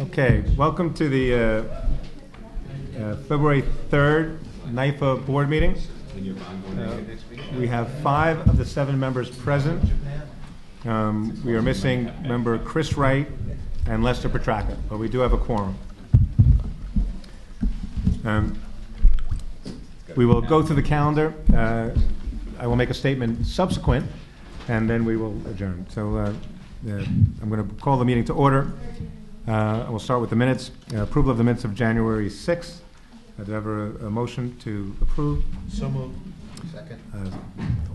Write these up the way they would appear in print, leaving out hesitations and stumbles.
Okay, welcome to the February 3rd NIFA board meeting. We have 5 of the 7 members present. We are missing member Chris Wright and Lester Petracca, but we do have a quorum. We will go through the calendar. I will make a statement subsequent, and then we will adjourn. So I'm going to call the meeting to order. We'll start with the minutes. Approval of the minutes of January 6th. Do I have a motion to approve? So moved. Second.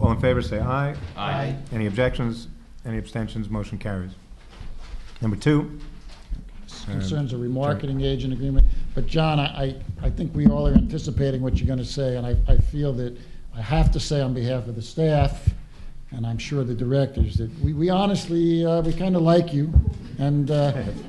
All in favor, say aye. Aye. Any objections? Any abstentions? Motion carries. Number 2. Concerns a remarketing agent agreement. But John, I think we all are anticipating what you're going to say, and I feel that I have to say on behalf of the staff, and I'm sure the directors, that we honestly, we kind of like you, and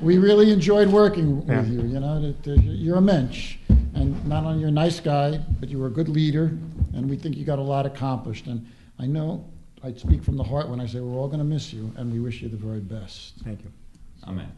we really enjoyed working with you. You know, that you're a mensch, and not only you're a nice guy, but you were a good leader, and we think you got a lot accomplished. And I know I speak from the heart when I say we're all going to miss you, and we wish you the very best. Thank you. Amen.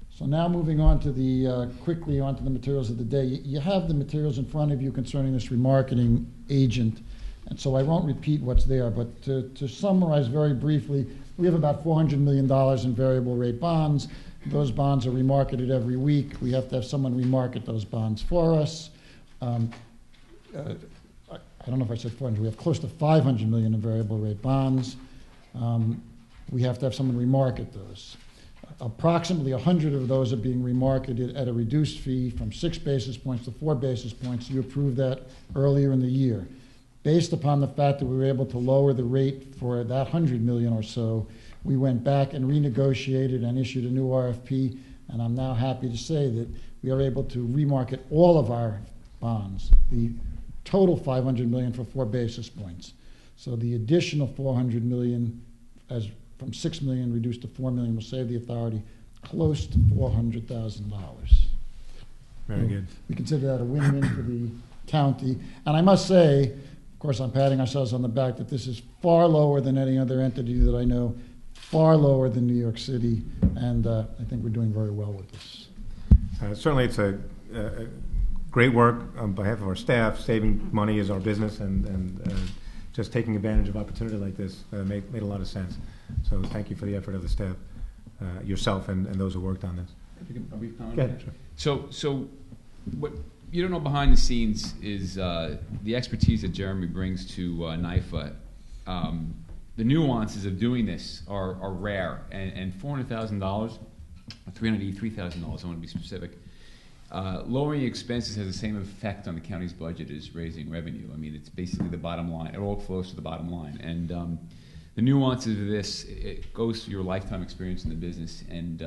So now moving on to quickly onto the materials of the day. You have the materials in front of you concerning this remarketing agent, and so I won't repeat what's there, but to summarize very briefly, we have about $400 million in variable rate bonds. Those bonds are remarketed every week. We have to have someone remarket those bonds for us. I don't know if I said 400. We have close to $500 million in variable rate bonds. We have to have someone remarket those. Approximately 100 of those are being remarketed at a reduced fee from 6 basis points to 4 basis points. You approved that earlier in the year. Based upon the fact that we were able to lower the rate for that 100 million or so, we went back and renegotiated and issued a new RFP, and I'm now happy to say that we are able to remarket all of our bonds, the total 500 million for 4 basis points. So the additional 400 million from 6 million reduced to 4 million will save the authority close to $400,000. Very good. We consider that a win-win for the county. And I must say, of course, I'm patting ourselves on the back, that this is far lower than any other entity that I know, far lower than New York City, and I think we're doing very well with this. Certainly it's a great work on behalf of our staff. Saving money is our business, and just taking advantage of opportunity like this made a lot of sense. So thank you for the effort of the staff, yourself, and those who worked on this. Go ahead. Sure. So what you don't know behind the scenes is the expertise that Jeremy brings to NIFA. The nuances of doing this are rare, and $400,000, or $383,000, I want to be specific. Lowering expenses has the same effect on the county's budget as raising revenue. I mean, it's basically the bottom line. It all flows to the bottom line. And the nuances of this, it goes to your lifetime experience in the business, and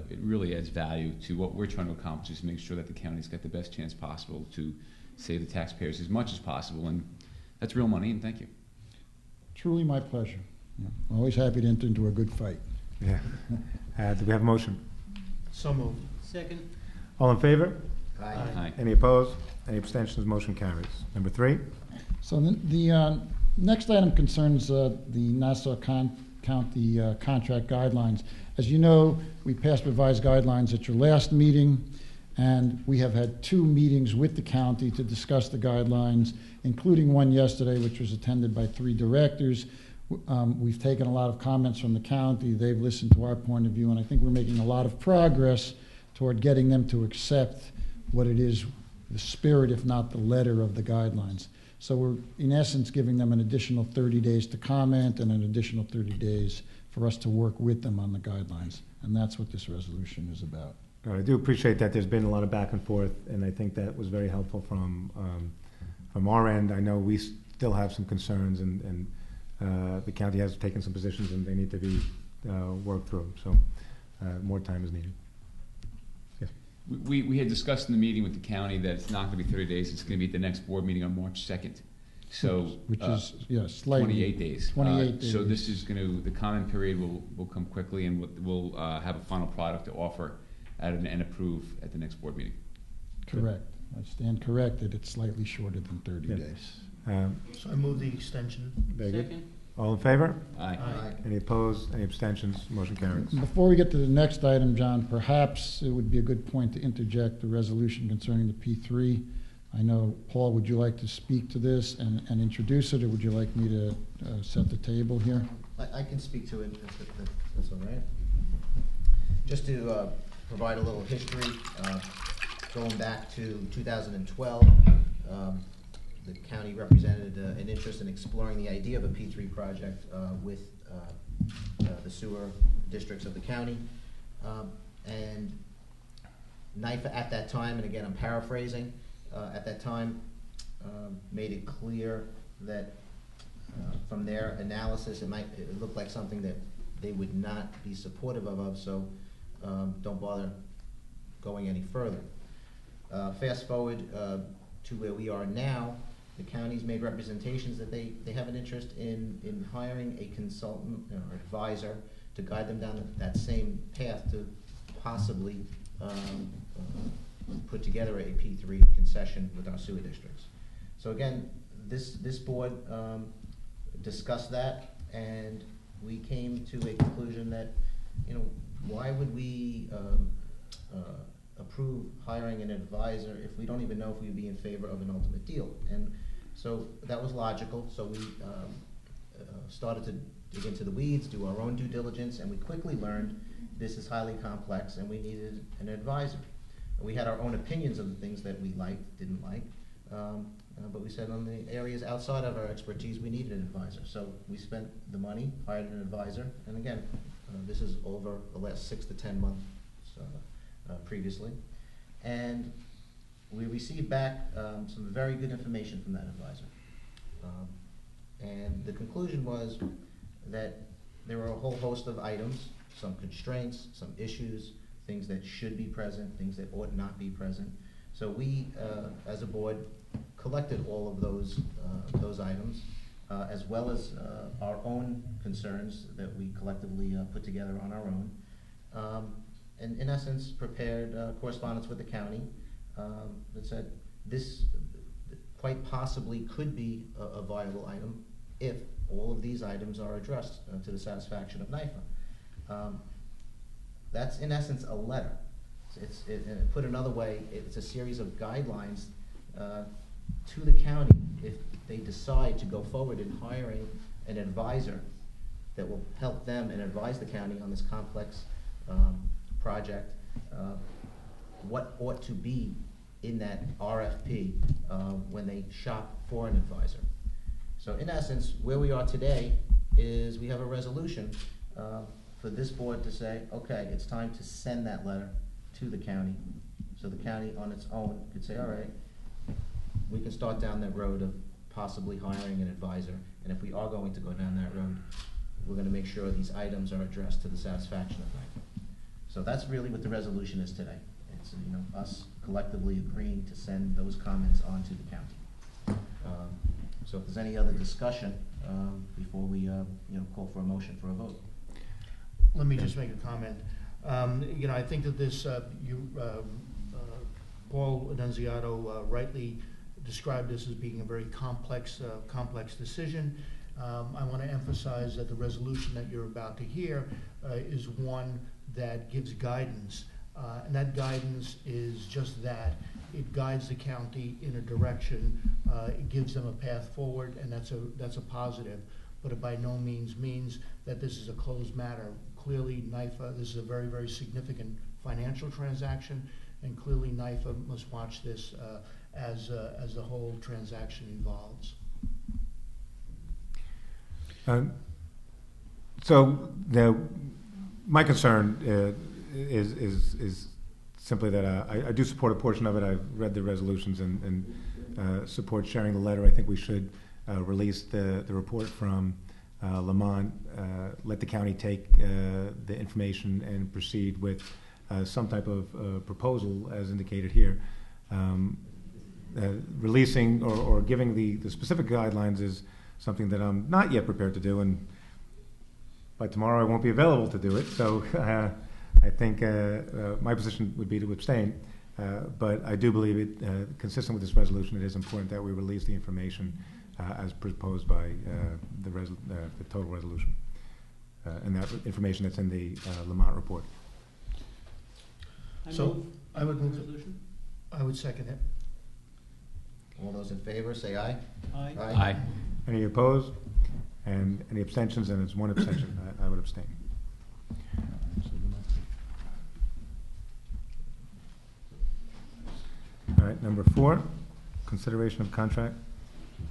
it really adds value to what we're trying to accomplish, is make sure that the county's got the best chance possible to save the taxpayers as much as possible. And that's real money, and thank you. Truly my pleasure. Yeah. Always happy to enter into a good fight. Yeah. Do we have a motion? So moved. Second. All in favor? Aye. Aye. Any opposed? Any abstentions? Motion carries. Number 3. So the next item concerns the Nassau County contract guidelines. As you know, we passed revised guidelines at your last meeting, and we have had 2 meetings with the county to discuss the guidelines, including one yesterday, which was attended by 3 directors. We've taken a lot of comments from the county. They've listened to our point of view, and I think we're making a lot of progress toward getting them to accept what it is, the spirit, if not the letter, of the guidelines. So we're, in essence, giving them an additional 30 days to comment and an additional 30 days for us to work with them on the guidelines. And that's what this resolution is about. I do appreciate that there's been a lot of back and forth, and I think that was very helpful from our end. I know we still have some concerns, and the county has taken some positions, and they need to be worked through. So more time is needed. Yes. We had discussed in the meeting with the county that it's not going to be 30 days. It's going to be at the next board meeting on March 2nd. So which is, slightly 28 days. 28 days. So this is going to, the comment period will come quickly, and we'll have a final product to offer and approve at the next board meeting. Correct. I stand corrected. It's slightly shorter than 30 days. So I move the extension. Very good. Second. All in favor? Aye. Any opposed? Any abstentions? Motion carries. Before we get to the next item, John, perhaps it would be a good point to interject the resolution concerning the P3. I know, Paul, would you like to speak to this and introduce it, or would you like me to set the table here? I can speak to it, if that's all right. Just to provide a little history, going back to 2012, the county represented an interest in exploring the idea of a P3 project with the sewer districts of the county. And NIFA at that time, and again I'm paraphrasing, at that time made it clear that from their analysis it looked like something that they would not be supportive of, so don't bother going any further. Fast forward to where we are now, the county's made representations that they have an interest in hiring a consultant or advisor to guide them down that same path to possibly put together a P3 concession with our sewer districts. So again, this board discussed that, and we came to a conclusion that, why would we approve hiring an advisor if we don't even know if we'd be in favor of an ultimate deal? And so that was logical. So we started to dig into the weeds, do our own due diligence, and we quickly learned this is highly complex and we needed an advisor. We had our own opinions of the things that we liked, didn't like, but we said on the areas outside of our expertise we needed an advisor. So we spent the money, hired an advisor, and again, this is over the last 6 to 10 months previously. And we received back some very good information from that advisor. And the conclusion was that there were a whole host of items, some constraints, some issues, things that should be present, things that ought not be present. So we, as a board, collected all of those items, as well as our own concerns that we collectively put together on our own. And in essence, prepared correspondence with the county that said this quite possibly could be a viable item if all of these items are addressed to the satisfaction of NIFA. That's in essence a letter. Put another way, it's a series of guidelines to the county if they decide to go forward in hiring an advisor that will help them and advise the county on this complex project, what ought to be in that RFP when they shop for an advisor. So in essence, where we are today is we have a resolution for this board to say, okay, it's time to send that letter to the county. So the county on its own could say, all right, we can start down that road of possibly hiring an advisor, and if we are going to go down that road, we're going to make sure these items are addressed to the satisfaction of NIFA. So that's really what the resolution is today. It's us collectively agreeing to send those comments on to the county. So if there's any other discussion before we call for a motion for a vote. Let me just make a comment. I think that this, Paul Annunziato rightly described this as being a very complex decision. I want to emphasize that the resolution that you're about to hear is one that gives guidance, and that guidance is just that. It guides the county in a direction, it gives them a path forward, and that's a positive, but it by no means means that this is a closed matter. Clearly NIFA, this is a very, very significant financial transaction, and clearly NIFA must watch this as the whole transaction evolves. So my concern is simply that I do support a portion of it. I've read the resolutions and support sharing the letter. I think we should release the report from Lamont, let the county take the information and proceed with some type of proposal as indicated here. Releasing or giving the specific guidelines is something that I'm not yet prepared to do, and by tomorrow I won't be available to do it. So I think my position would be to abstain, but I do believe it, consistent with this resolution, it is important that we release the information as proposed by the total resolution. And that information that's in the Lamont report. So, I would move, resolution. I would second it. all those in favor, say aye. Aye. Aye. Any opposed? And any abstentions? And it's one abstention. I would abstain. All right, number 4, consideration of contract.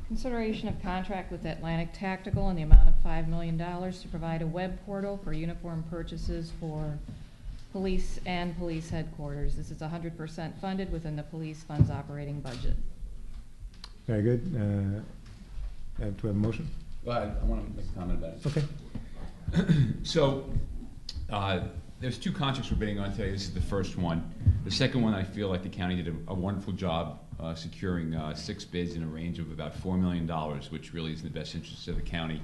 Consideration of contract with Atlantic Tactical in the amount of $5 million to provide a web portal for uniform purchases for police and police headquarters. This is 100% funded within the police funds operating budget. Very good. Do we have a motion? Well, I want to make a comment about it. Okay. So, there's 2 contracts we're bidding on today. This is the first one. The second one, I feel like the county did a wonderful job securing 6 bids in a range of about $4 million, which really is in the best interest of the county,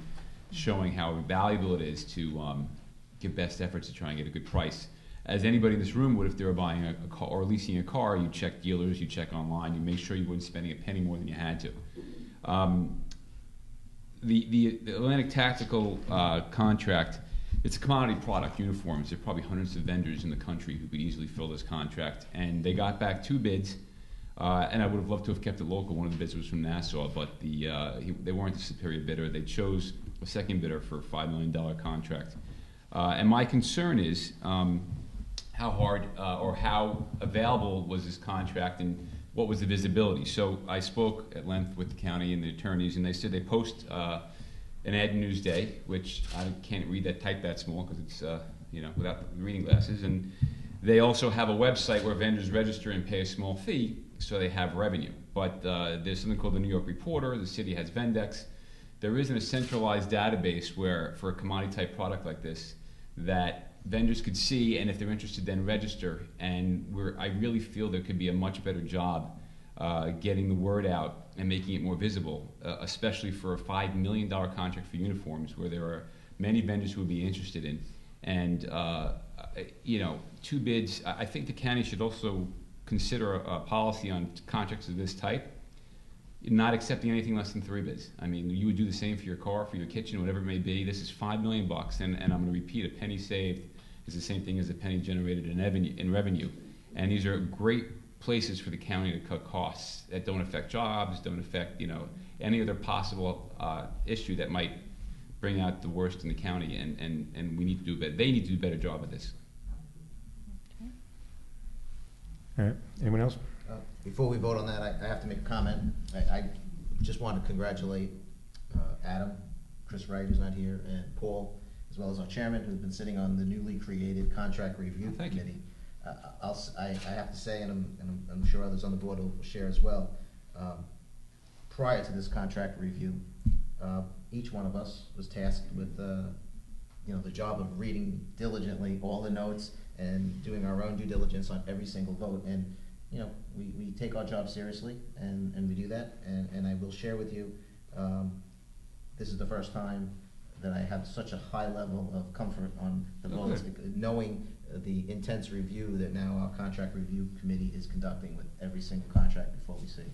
showing how valuable it is to give best efforts to try and get a good price. As anybody in this room would if they were buying a car or leasing a car, you check dealers, you check online, you make sure you weren't spending a penny more than you had to. The Atlantic Tactical contract, it's a commodity product, uniforms. There are probably hundreds of vendors in the country who could easily fill this contract. And they got back 2 bids, and I would have loved to have kept it local. One of the bids was from Nassau, but they weren't the superior bidder. They chose a second bidder for a $5 million contract. And my concern is how hard or how available was this contract and what was the visibility. So I spoke at length with the county and the attorneys, and they said they post an ad in Newsday, which I can't type that small because it's without reading glasses. And they also have a website where vendors register and pay a small fee, so they have revenue. But there's something called the New York Reporter. The city has Vendex. There isn't a centralized database where, for a commodity type product like this, that vendors could see, and if they're interested, then register. And I really feel there could be a much better job getting the word out and making it more visible, especially for a $5 million contract for uniforms, where there are many vendors who would be interested in. And 2 bids. I think the county should also consider a policy on contracts of this type, not accepting anything less than 3 bids. I mean, you would do the same for your car, for your kitchen, whatever it may be. This is $5 million, and I'm going to repeat: a penny saved is the same thing as a penny generated in revenue. And these are great places for the county to cut costs that don't affect jobs, don't affect any other possible issue that might bring out the worst in the county. And we need to do better. They need to do a better job at this. All right. Anyone else? Before we vote on that, I have to make a comment. I just want to congratulate Adam, Chris Wright, who's not here, and Paul, as well as our chairman, who's been sitting on the newly created contract review Thank you. committee. I have to say, and I'm sure others on the board will share as well, prior to this contract review, each one of us was tasked with the job of reading diligently all the notes and doing our own due diligence on every single vote. And we take our job seriously, and we do that. And I will share with you, this is the first time that I have such a high level of comfort on the votes, knowing the intense review that now our contract review committee is conducting with every single contract before we see.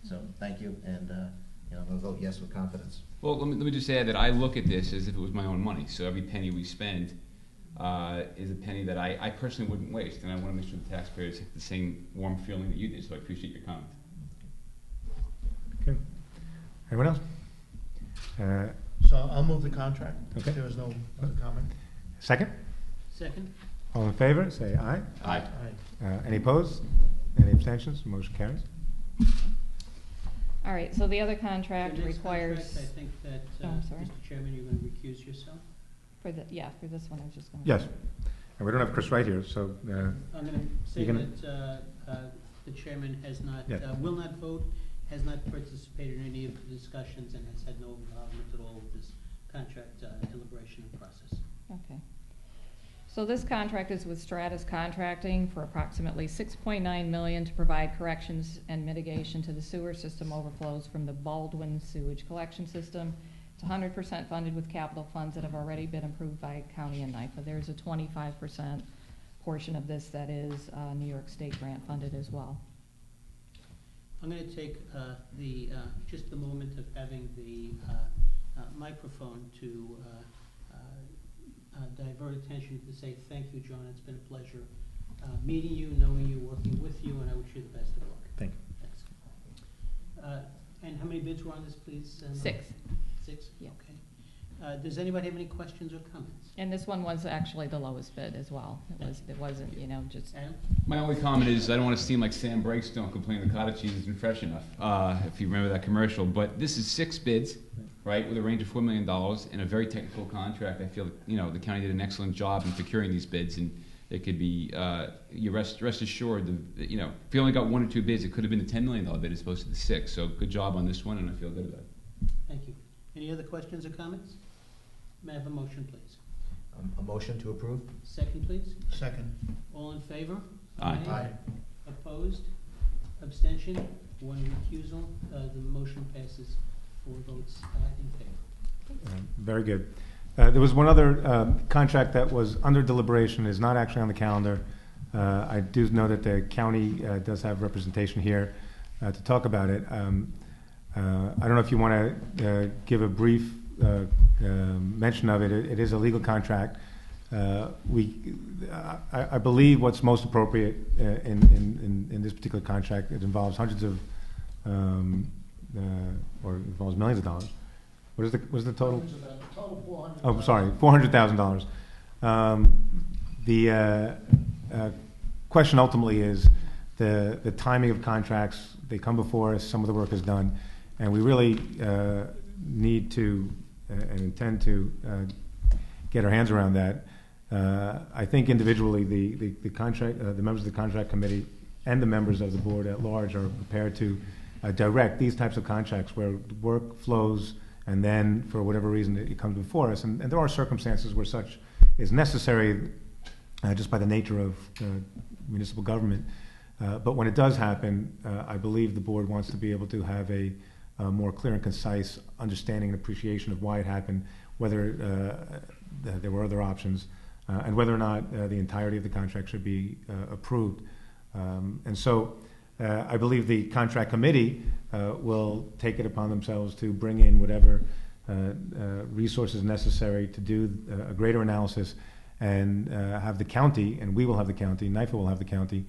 So thank you, and I'm going to vote yes with confidence. Well, let me just add that I look at this as if it was my own money. So every penny we spend is a penny that I personally wouldn't waste, and I want to make sure the taxpayers have the same warm feeling that you did. So I appreciate your comment. Okay. Anyone else? So I'll move the contract. Okay. If there is no other comment. Second? Second. All in favor, say aye. Aye. Aye. Any opposed? Any abstentions? Motion carries. All right, so the other contract The next requires, contract, I think that, Oh, I'm sorry. Mr. Chairman, you're going to recuse yourself. for this one, I was just going to. Yes. And we don't have Chris right here, so I'm going to say You're gonna- that the chairman has not, Yeah. will not vote, has not participated in any of the discussions, and has had no involvement at all with this contract deliberation and process. Okay. So this contract is with Stratus Contracting for approximately $6.9 million to provide corrections and mitigation to the sewer system overflows from the Baldwin sewage collection system. It's 100% funded with capital funds that have already been approved by county and NIFA. There's a 25% portion of this that is New York State grant funded as well. I'm going to take just the moment of having the microphone to divert attention to say thank you, John. It's been a pleasure meeting you, knowing you, working with you, and I wish you the best of luck. Thank you. Thanks. And how many bids were on this, please? 6. 6? Yeah. Okay. Does anybody have any questions or comments? And this one was actually the lowest bid as well. It wasn't, just. Adam? My only comment is I don't want to seem like Sam Breakstone complaining the cottage cheese isn't fresh enough, if you remember that commercial. But this is 6 bids, right, with a range of $4 million and a very technical contract. I feel the county did an excellent job in procuring these bids, and it could be, you rest assured, if you only got 1 or 2 bids, it could have been a $10 million bid as opposed to the 6. So good job on this one, and I feel good about it. Thank you. Any other questions or comments? May I have a motion, please? A motion to approve? Second, please. Second. All in favor? Aye. Opposed? Abstention? 1 recusal. The motion passes 4 votes in favor. Very good. There was one other contract that was under deliberation, is not actually on the calendar. I do know that the county does have representation here to talk about it. I don't know if you want to give a brief mention of it. It is a legal contract. I believe what's most appropriate in this particular contract, it involves hundreds of, or involves millions of dollars. What is the total? Total 400. Oh, sorry, $400,000. The question ultimately is the timing of contracts. They come before us. Some of the work is done, and we really need to and intend to get our hands around that. I think individually, the contract, the members of the contract committee, and the members of the board at large are prepared to direct these types of contracts where work flows, and then for whatever reason it comes before us. And there are circumstances where such is necessary, just by the nature of municipal government. But when it does happen, I believe the board wants to be able to have a more clear and concise understanding and appreciation of why it happened, whether there were other options, and whether or not the entirety of the contract should be approved. And so I believe the contract committee will take it upon themselves to bring in whatever resources necessary to do a greater analysis, and have the county, and we will have the county, NIFA will have the county,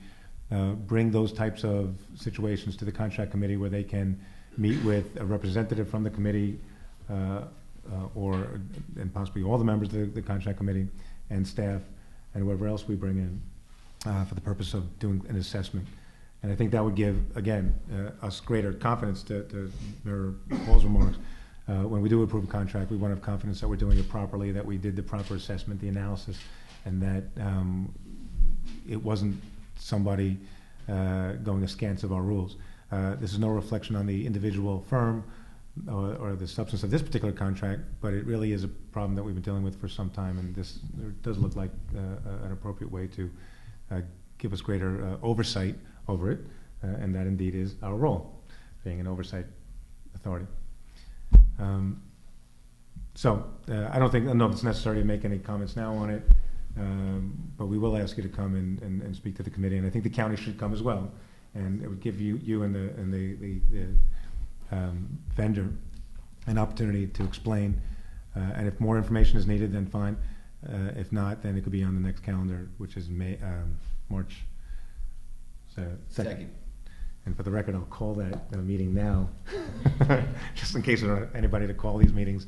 bring those types of situations to the contract committee where they can meet with a representative from the committee, and possibly all the members of the contract committee and staff and whoever else we bring in for the purpose of doing an assessment. And I think that would give, again, us greater confidence to mirror Paul's remarks. When we do approve a contract, we want to have confidence that we're doing it properly, that we did the proper assessment, the analysis, and that it wasn't somebody going askance of our rules. This is no reflection on the individual firm or the substance of this particular contract, but it really is a problem that we've been dealing with for some time, and this does look like an appropriate way to give us greater oversight over it, and that indeed is our role, being an oversight authority. So I don't know if it's necessary to make any comments now on it, but we will ask you to come and speak to the committee, and I think the county should come as well, and it would give you and the vendor an opportunity to explain, and if more information is needed, then fine. If not, then it could be on the next calendar, which is March 2nd. And for the record, I'll call that meeting now, just in case there's anybody to call these meetings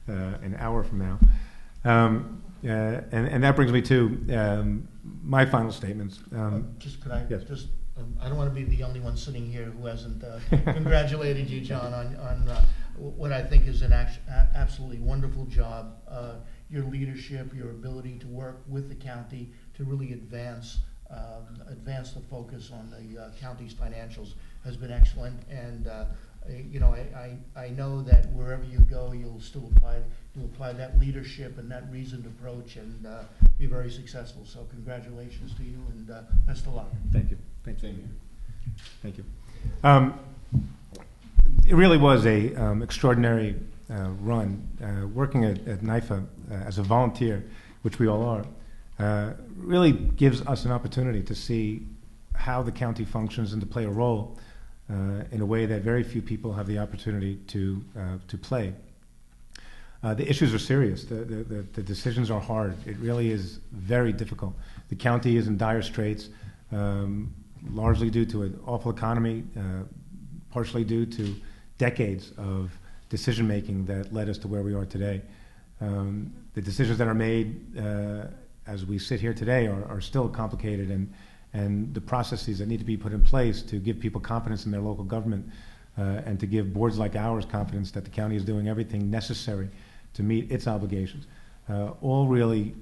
an hour from now. And that brings me to my final statements. Could I yes. just, I don't want to be the only one sitting here who hasn't congratulated you, John, on what I think is an absolutely wonderful job. Your leadership, your ability to work with the county to really advance the focus on the county's financials has been excellent, and I know that wherever you go, you'll still apply that leadership and that reasoned approach, and be very successful. So congratulations to you, and best of luck. Thank you. Thank you. Thank you. It really was a extraordinary run. Working at NIFA as a volunteer, which we all are, really gives us an opportunity to see how the county functions and to play a role in a way that very few people have the opportunity to play. The issues are serious. The decisions are hard. It really is very difficult. The county is in dire straits, largely due to an awful economy, partially due to decades of decision-making that led us to where we are today. The decisions that are made as we sit here today are still complicated, and the processes that need to be put in place to give people confidence in their local government and to give boards like ours confidence that the county is doing everything necessary to meet its obligations, all really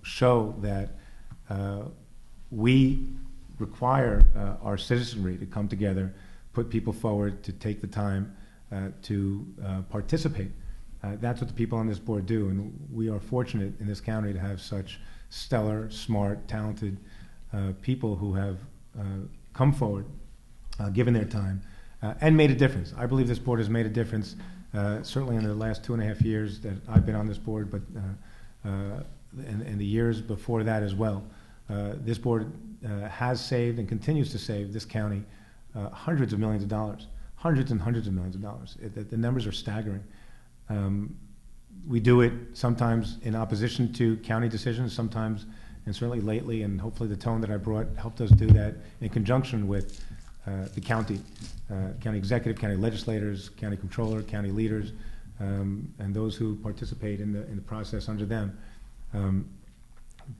show that we require our citizenry to come together, put people forward, to take the time to participate. That's what the people on this board do, and we are fortunate in this county to have such stellar, smart, talented people who have come forward, given their time, and made a difference. I believe this board has made a difference, certainly in the last 2.5 years that I've been on this board, but in the years before that as well. This board has saved and continues to save this county hundreds of millions of dollars, hundreds and hundreds of millions of dollars. The numbers are staggering. We do it sometimes in opposition to county decisions, sometimes, and certainly lately, and hopefully the tone that I brought helped us do that in conjunction with the county executive, county legislators, county controller, county leaders, and those who participate in the process under them.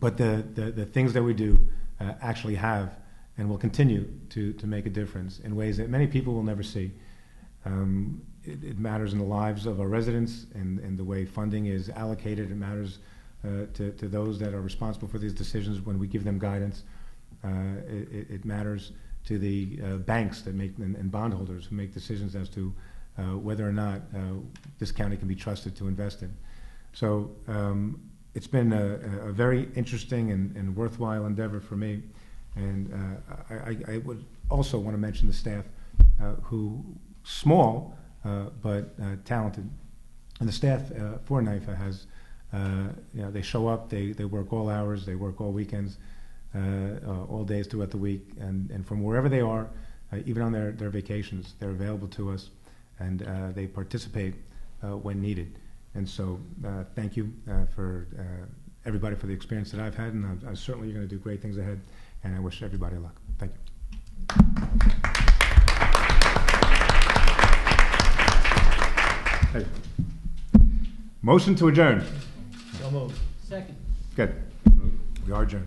But the things that we do actually have and will continue to make a difference in ways that many people will never see. It matters in the lives of our residents and the way funding is allocated. It matters to those that are responsible for these decisions when we give them guidance. It matters to the banks that make and bondholders who make decisions as to whether or not this county can be trusted to invest in. So it's been a very interesting and worthwhile endeavor for me. And I would also want to mention the staff who, small, but talented. And the staff for NIFA has, they show up, they work all hours, they work all weekends, all days throughout the week, and from wherever they are, even on their vacations, they're available to us, and they participate when needed. And so thank you for everybody for the experience that I've had, and I'm certainly you're going to do great things ahead, and I wish everybody luck. Thank you. Hey. Motion to adjourn. So moved. Second. Good. We are adjourned.